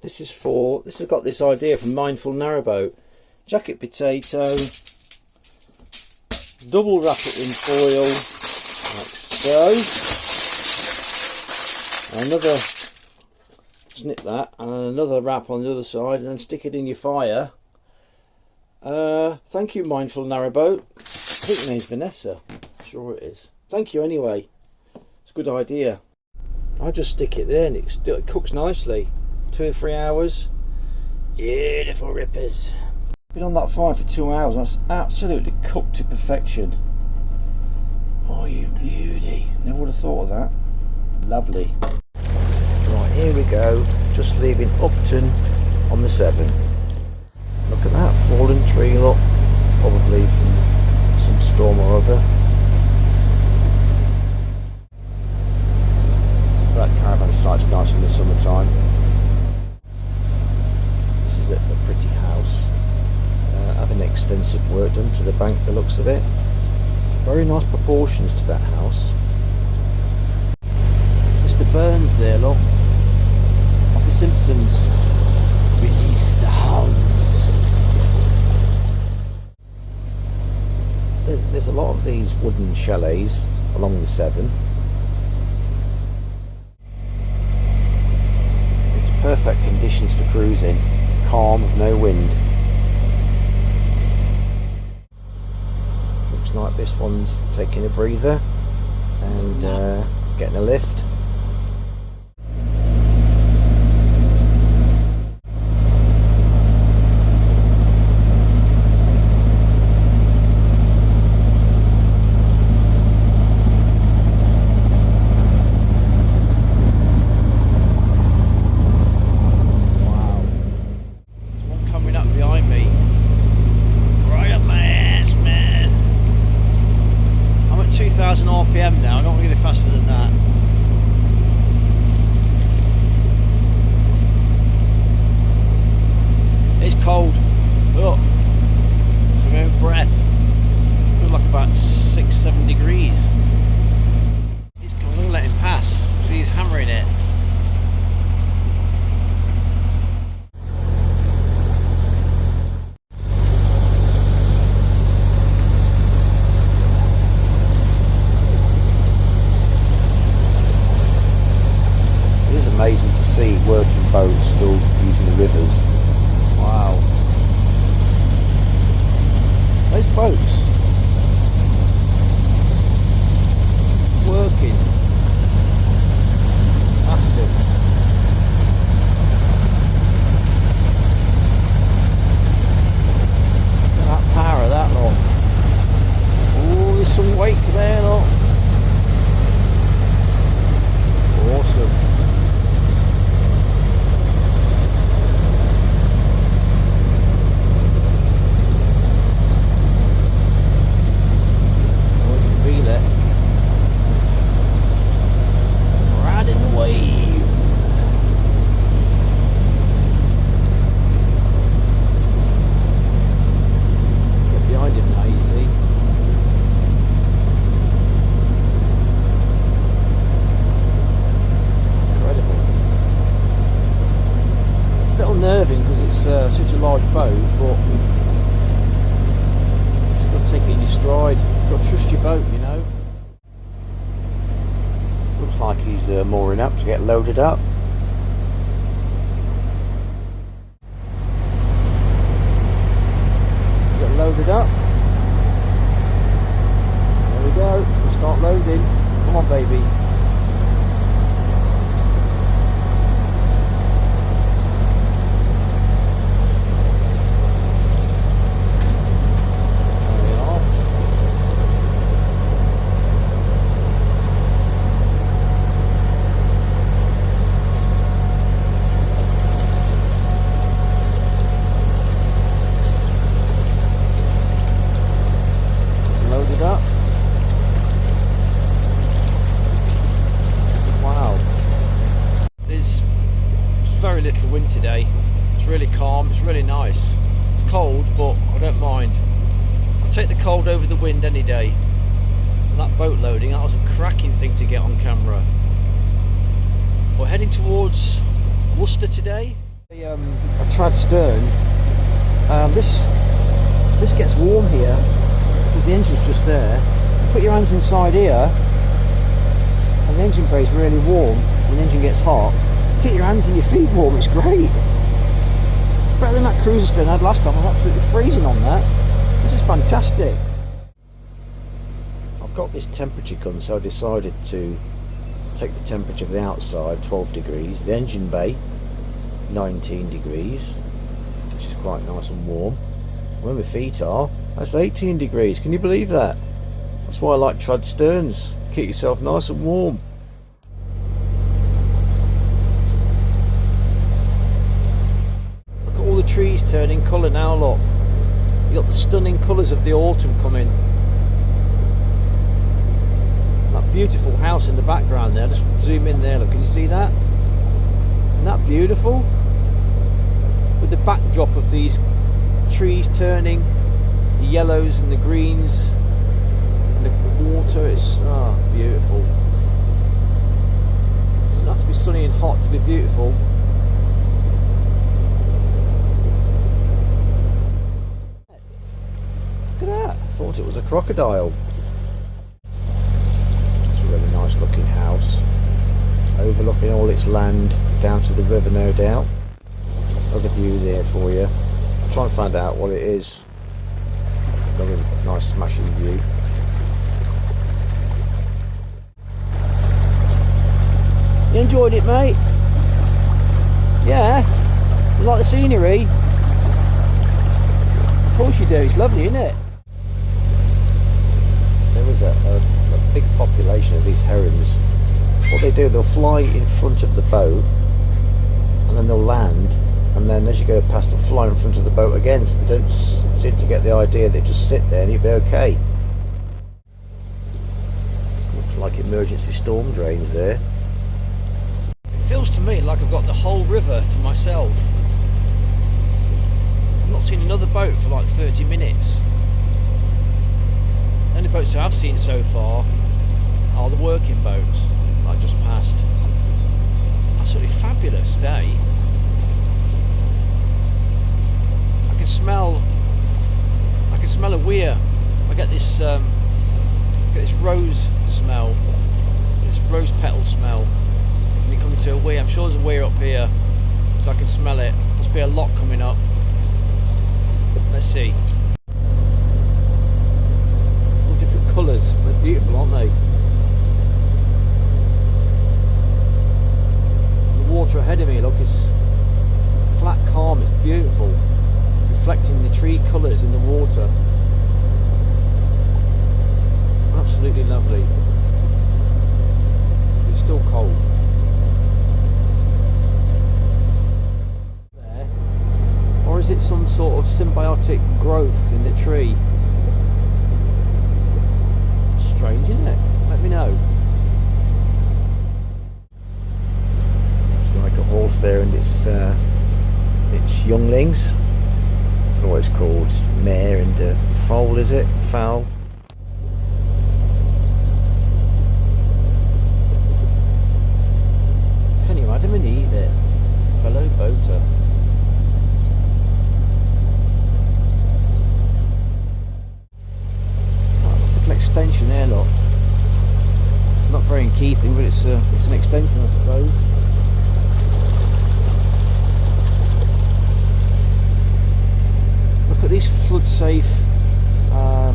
This has got this idea from Mindful Narrowboat. Jacket potato, double wrap it in foil, like so. Another, snip that, and another wrap on the other side, and then stick it in your fire. Thank you, Mindful Narrowboat. I think your name's Vanessa. I'm sure it is. Thank you anyway. It's a good idea. I just stick it there and it cooks nicely. 2 or 3 hours. Beautiful rippers. Been on that fire for 2 hours. That's absolutely cooked to perfection. Oh, you beauty. Never would have thought of that. Lovely. Right, here we go. Just leaving Upton on the Severn. Look at that fallen tree, look. Probably from some storm or other. That caravan site's nice in the summertime. This is a pretty house. Having extensive work done to the bank, the looks of it. Very nice proportions to that house. Mr. Burns there, look. Of the Simpsons. Release the hounds. There's a lot of these wooden chalets along the Severn. It's perfect conditions for cruising. Calm, no wind. Looks like this one's taking a breather and getting a lift. RPM now, I'm not going to get faster than that. It's cold. Look, my own breath. Feels like about 6-7 degrees. He's coming, I'm going to let him pass. See, he's hammering it. Amazing to see working boats still using the rivers. Wow. Those boats working. Fantastic. Look at that power of that lot. Oh, there's some wake there, look. Awesome. Nerving because it's such a large boat, but you've got to take it in your stride. You've got to trust your boat, you know. Looks like he's mooring up to get loaded up. Get loaded up. There we go. We'll start loading. Come on, baby. Up. Wow. There's very little wind today. It's really calm, it's really nice. It's cold, but I don't mind. I'll take the cold over the wind any day. And that boat loading, that was a cracking thing to get on camera. We're heading towards Worcester today. A trad stern. This gets warm here because the engine's just there. You put your hands inside here, and the engine bay is really warm. When the engine gets hot, get your hands and your feet warm. It's great. Better than that cruiser stern I had last time. I was absolutely freezing on that. This is fantastic. I've got this temperature gun, so I decided to take the temperature of the outside, 12 degrees, the engine bay 19 degrees, which is quite nice and warm. Where my feet are, that's 18 degrees. Can you believe that? That's why I like trad sterns. Keep yourself nice and warm. Look at all the trees turning colour now, look. You've got the stunning colours of the autumn coming. That beautiful house in the background there, just zoom in there, look, can you see that? Isn't that beautiful? With the backdrop of these trees turning, the yellows and the greens, and the water, it's beautiful. It doesn't have to be sunny and hot to be beautiful. Look at that. I thought it was a crocodile. It's a really nice looking house, overlooking all its land down to the river, no doubt. Another view there for you. I'll try and find out what it is. Another nice smashing view. You enjoyed it, mate? Yeah? You like the scenery? Of course you do, it's lovely, isn't it? There was a big population of these herons. What they do, they'll fly in front of the boat, and then they'll land, and then as you go past, they'll fly in front of the boat again, so they don't seem to get the idea they just sit there and you'll be okay. Looks like emergency storm drains there. It feels to me like I've got the whole river to myself. I've not seen another boat for like 30 minutes. The only boats I've seen so far are the working boats I just passed. Absolutely fabulous day. I can smell a weir. I get this rose smell, this rose petal smell when you come to a weir. I'm sure there's a weir up here, so I can smell it. Must be a lot coming up. Let's see. All different colours. They're beautiful, aren't they? The water ahead of me, look, is flat, calm. It's beautiful, reflecting the tree colours in the water. Absolutely lovely. It's still cold. There. Or is it some sort of symbiotic growth in the tree? Strange, isn't it? Let me know. It's like a horse there and its younglings. I don't know what it's called. It's mare and foal, is it? Fowl. Adam and Eve, it, fellow boater. Oh, little extension there, look. Not very in keeping, but it's an extension, I suppose. Look at these flood-safe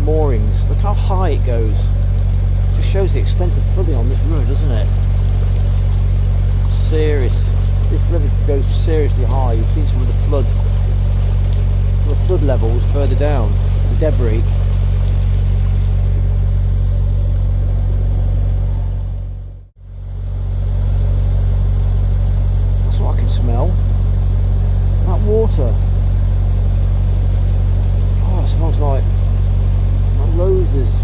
moorings. Look how high it goes. Just shows the extent of flooding on this river, doesn't it? This river goes seriously high. You've seen some of the flood levels further down, the debris. That's what I can smell. That water. Oh, it smells like roses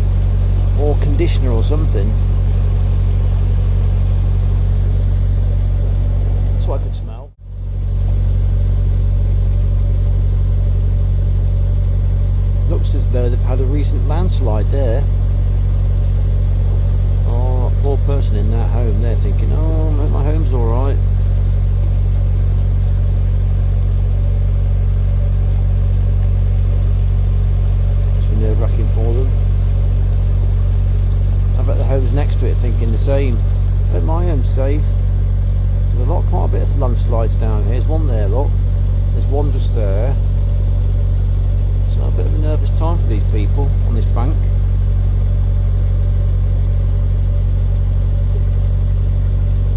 or conditioner or something. I could smell. Looks as though they've had a recent landslide there. Oh, poor person in that home, they're thinking, oh, my home's alright. same. At my home safe. There's quite a bit of landslides down here. There's one there, look. There's one just there. So a bit of a nervous time for these people on this bank.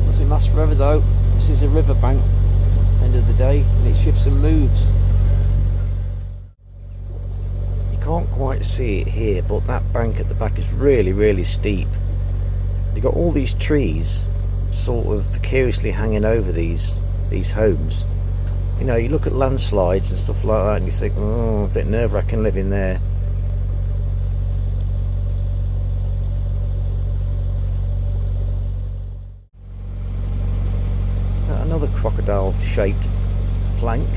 Nothing lasts forever though. This is a river bank, end of the day, and it shifts and moves. You can't quite see it here, but that bank at the back is really steep. You've got all these trees sort of precariously hanging over these homes. You know, you look at landslides and stuff like that and you think, oh, a bit nerve-wracking living there. Is that another crocodile shaped plank?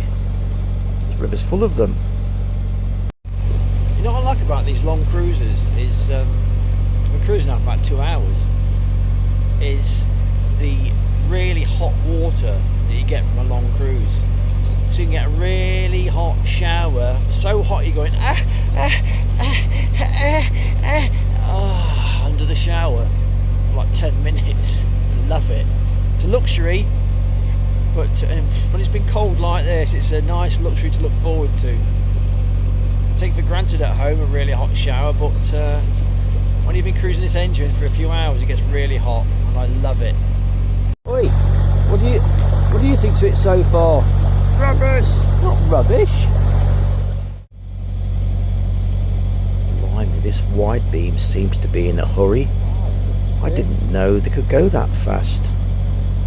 This river's full of them. You know what I like about these long cruises is we're cruising out about 2 hours, is the really hot water that you get from a long cruise. So you can get a really hot shower, so hot you're going under the shower for like 10 minutes. Love it. It's a luxury, but when it's been cold like this, it's a nice luxury to look forward to. I take for granted at home a really hot shower, but when you've been cruising this engine for a few hours, it gets really hot, and I love it. Oi, what do you think to it so far? Rubbish! Not rubbish. Blimey, this wide beam seems to be in a hurry. I didn't know they could go that fast.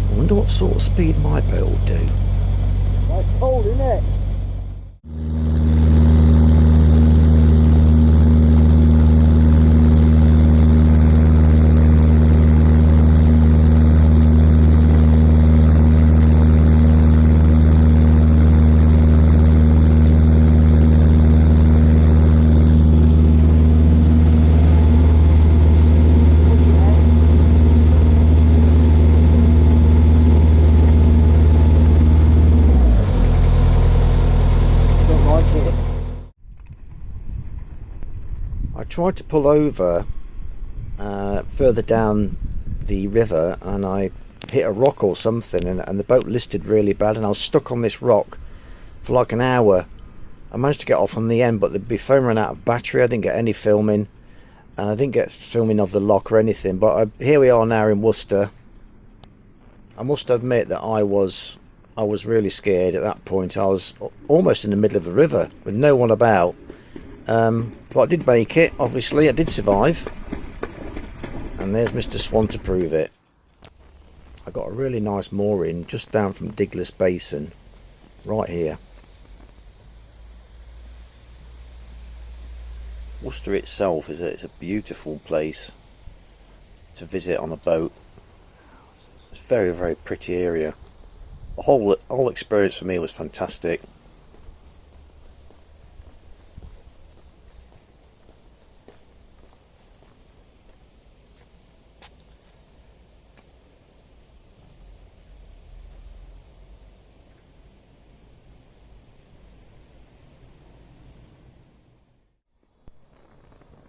I wonder what sort of speed my boat will do. That's cold, isn't it? Tried to pull over further down the river and I hit a rock or something and the boat listed really bad and I was stuck on this rock for like an hour. I managed to get off on the end, but the phone ran out of battery. I didn't get any filming and I didn't get filming of the lock or anything, but here we are now in Worcester. I must admit that I was really scared at that point. I was almost in the middle of the river with no one about. But I did make it, obviously. I did survive. And there's Mr. Swan to prove it. I got a really nice mooring just down from Digler's Basin, right here. Worcester itself it's a beautiful place to visit on a boat. It's a very pretty area. The whole experience for me was fantastic.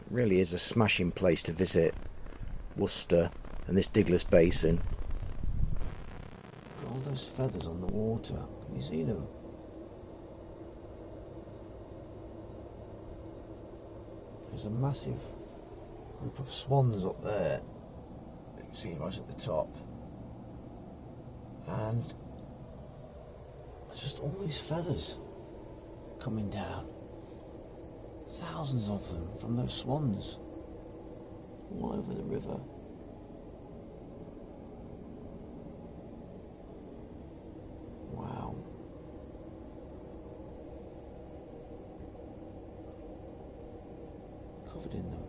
Really is a smashing place to visit, Worcester and this Digler's Basin. Look at all those feathers on the water, can you see them? There's a massive group of swans up there, you can see right at the top, and there's just all these feathers coming down. Thousands of them from those swans all over the river. Wow. Covered in them.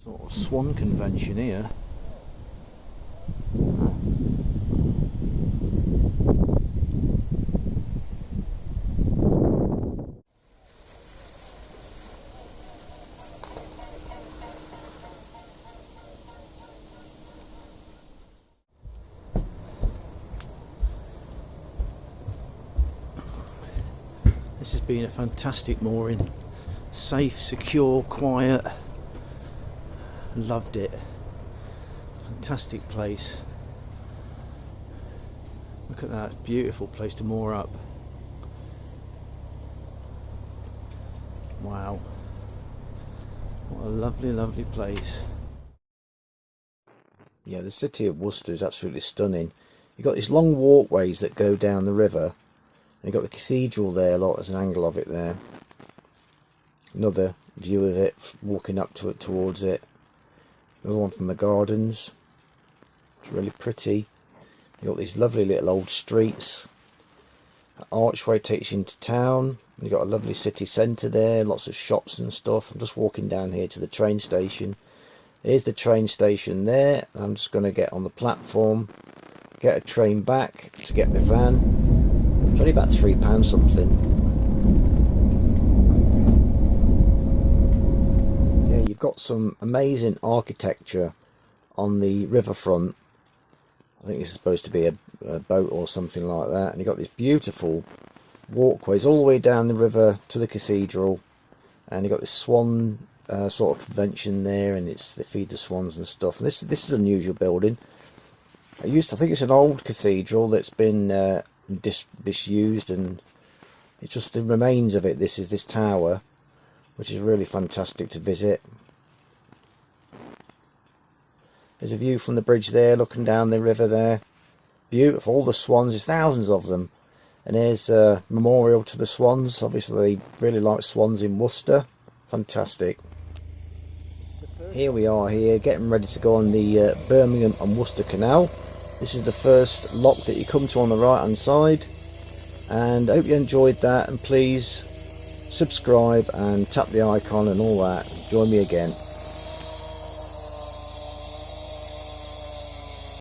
Sort of swan convention here. This has been a fantastic mooring. Safe, secure, quiet. Loved it. Fantastic place. Look at that, beautiful place to moor up. Wow. What a lovely, lovely place. Yeah, the city of Worcester is absolutely stunning. You've got these long walkways that go down the river. And you've got the cathedral there, there's an angle of it there. Another view of it, walking up to it, towards it. Another one from the gardens. It's really pretty. You've got these lovely little old streets. An archway takes you into town. You've got a lovely city centre there, lots of shops and stuff. I'm just walking down here to the train station. Here's the train station there. I'm just going to get on the platform, get a train back to get my van. It's only about £3 something. Yeah, you've got some amazing architecture on the riverfront. I think this is supposed to be a boat or something like that. And you've got these beautiful walkways all the way down the river to the cathedral. And you've got this swan sort of convention there, and they feed the swans and stuff. And this is an unusual building. I think it's an old cathedral that's been disused, and it's just the remains of it. This is this tower, which is really fantastic to visit. There's a view from the bridge there, looking down the river there. Beautiful, all the swans, there's thousands of them. And there's a memorial to the swans. Obviously, they really like swans in Worcester. Fantastic. Here we are here, getting ready to go on the Birmingham and Worcester Canal. This is the first lock that you come to on the right hand side. And I hope you enjoyed that, and please subscribe and tap the icon and all that. Join me again.